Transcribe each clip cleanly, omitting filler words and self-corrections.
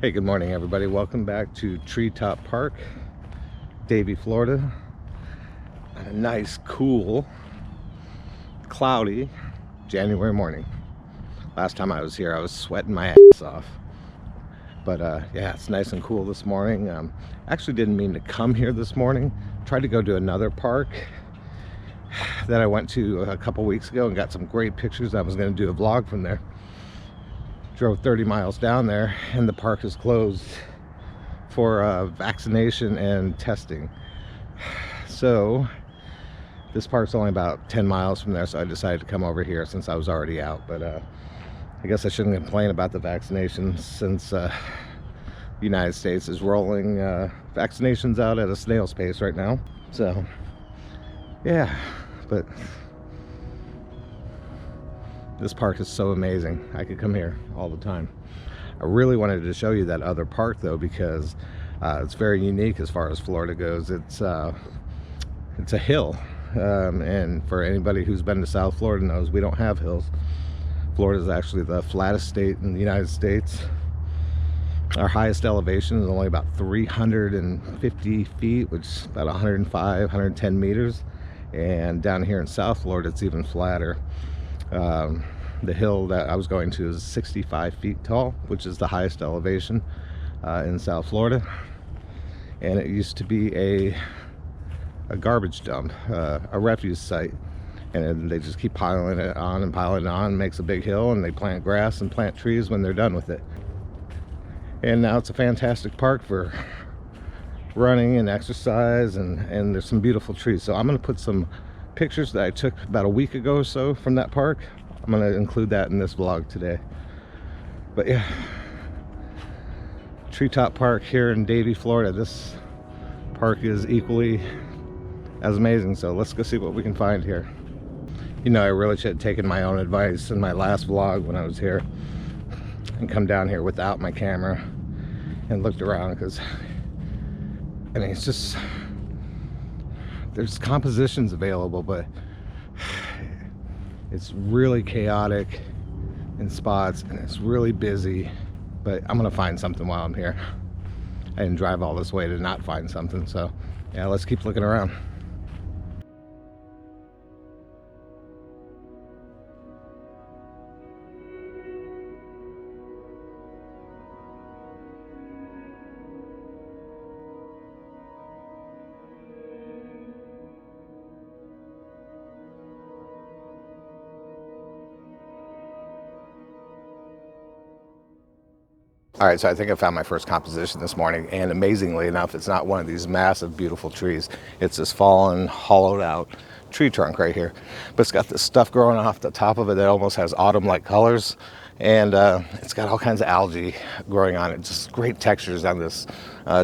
Hey, good morning everybody. Welcome back to Treetop Park, Davie, Florida. On a nice, cool, cloudy January morning. Last time I was here, I was sweating my ass off. But yeah, it's nice and cool this morning. Actually didn't mean to come here this morning. Tried to go to another park that I went to a couple weeks ago and got some great pictures. I was going to do a vlog from there. Drove 30 miles down there and the park is closed for vaccination and testing. So this park's only about 10 miles from there, so I decided to come over here since I was already out. But I guess I shouldn't complain about the vaccinations since the United States is rolling vaccinations out at a snail's pace right now. So yeah, but this park is so amazing. I could come here all the time. I really wanted to show you that other park though, because it's very unique as far as Florida goes. It's a hill, and for anybody who's been to South Florida knows we don't have hills. Florida is actually the flattest state in the United States. Our highest elevation is only about 350 feet, which is about 105, 110 meters. And down here in South Florida, it's even flatter. The hill that I was going to is 65 feet tall, which is the highest elevation in South Florida. And it used to be a garbage dump, a refuse site. And they just keep piling it on and piling it on, makes a big hill, and they plant grass and plant trees when they're done with it. And now it's a fantastic park for running and exercise, and there's some beautiful trees. So I'm going to put some pictures that I took about a week ago or so from that park. I'm going to include that in this vlog today. But yeah, Treetop Park here in Davie, Florida. This park is equally as amazing, so let's go see what we can find here. You know, I really should have taken my own advice in my last vlog when I was here and come down here without my camera and looked around, because I mean, it's just, there's compositions available, but it's really chaotic in spots and it's really busy. But I'm gonna find something while I'm here. I didn't drive all this way to not find something, so yeah, let's keep looking around. All right, so I think I found my first composition this morning, and amazingly enough, it's not one of these massive, beautiful trees. It's this fallen, hollowed out tree trunk right here. But it's got this stuff growing off the top of it that almost has autumn-like colors, and it's got all kinds of algae growing on it. Just great textures on this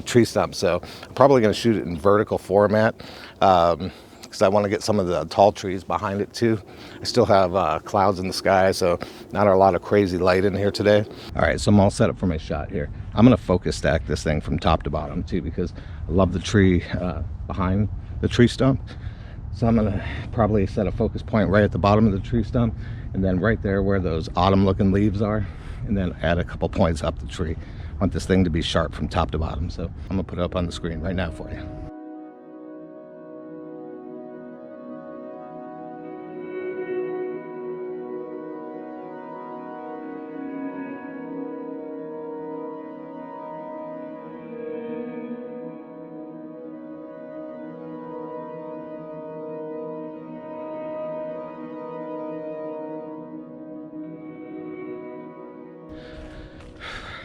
tree stump. So I'm probably gonna shoot it in vertical format, because I want to get some of the tall trees behind it too. I still have clouds in the sky, so not a lot of crazy light in here today. All right, so I'm all set up for my shot here. I'm going to focus stack this thing from top to bottom too, because I love the tree behind the tree stump. So I'm going to probably set a focus point right at the bottom of the tree stump, and then right there where those autumn looking leaves are, and then add a couple points up the tree. I want this thing to be sharp from top to bottom, so I'm going to put it up on the screen right now for you.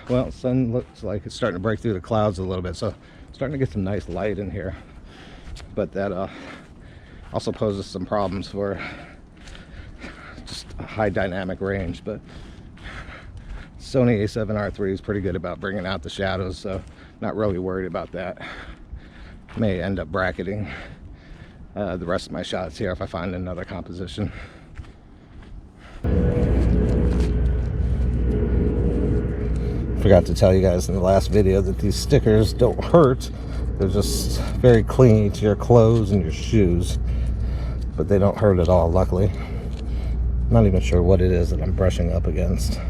Well, sun looks like it's starting to break through the clouds a little bit, so starting to get some nice light in here. But that also poses some problems for just a high dynamic range. But Sony A7RIII is pretty good about bringing out the shadows, so not really worried about that. May end up bracketing the rest of my shots here if I find another composition. Forgot to tell you guys in the last video that these stickers don't hurt. They're just very clean to your clothes and your shoes, but they don't hurt at all, luckily. Not even sure what it is that I'm brushing up against,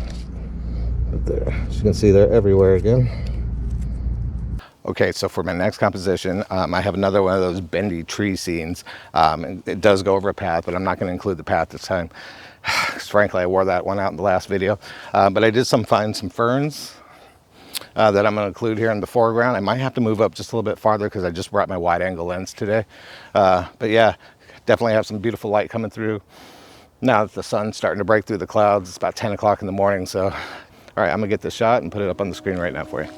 but up there. As you can see, they're everywhere again. Okay, so for my next composition, I have another one of those bendy tree scenes. It does go over a path, but I'm not going to include the path this time. Because frankly, I wore that one out in the last video. But I did find some ferns that I'm going to include here in the foreground. I might have to move up just a little bit farther because I just brought my wide angle lens today. But yeah, definitely have some beautiful light coming through. Now that the sun's starting to break through the clouds, it's about 10 o'clock in the morning. So, all right, I'm going to get this shot and put it up on the screen right now for you.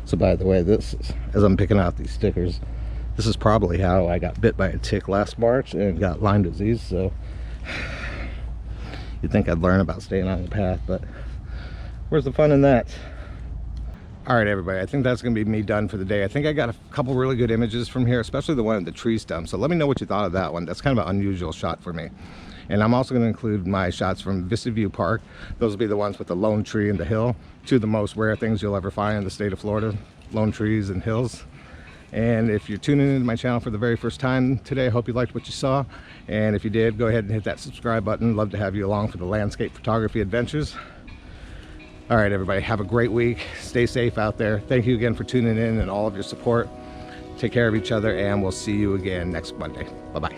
So by the way, this is, as I'm picking out these stickers, this is probably how I got bit by a tick last March and got Lyme disease. So you'd think I'd learn about staying on the path, but where's the fun in that? All right, everybody, I think that's gonna be me done for the day. I think I got a couple really good images from here, especially the one of the tree stump. So let me know what you thought of that one. That's kind of an unusual shot for me. And I'm also going to include my shots from Vista View Park. Those will be the ones with the lone tree and the hill. Two of the most rare things you'll ever find in the state of Florida, lone trees and hills. And if you're tuning into my channel for the very first time today, I hope you liked what you saw. And if you did, go ahead and hit that subscribe button. Love to have you along for the landscape photography adventures. All right, everybody, have a great week. Stay safe out there. Thank you again for tuning in and all of your support. Take care of each other, and we'll see you again next Monday. Bye-bye.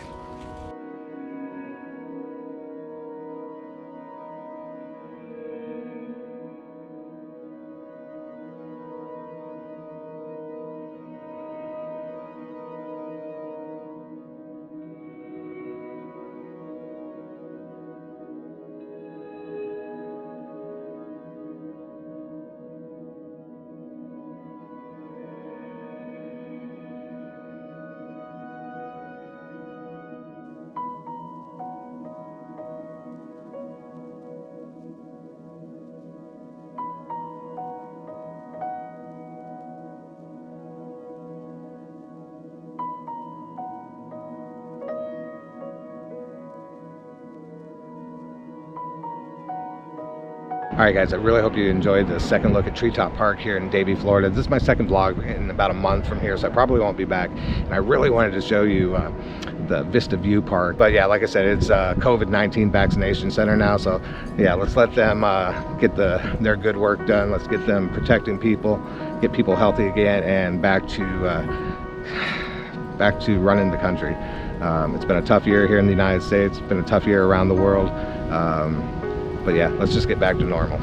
All right, guys, I really hope you enjoyed the second look at Treetop Park here in Davie, Florida. This is my second vlog in about a month from here, so I probably won't be back. And I really wanted to show you the Vista View Park. But yeah, like I said, it's a COVID-19 vaccination center now. So yeah, let's let them get their good work done. Let's get them protecting people, get people healthy again, and back to running the country. It's been a tough year here in the United States. It's been a tough year around the world. But yeah, let's just get back to normal.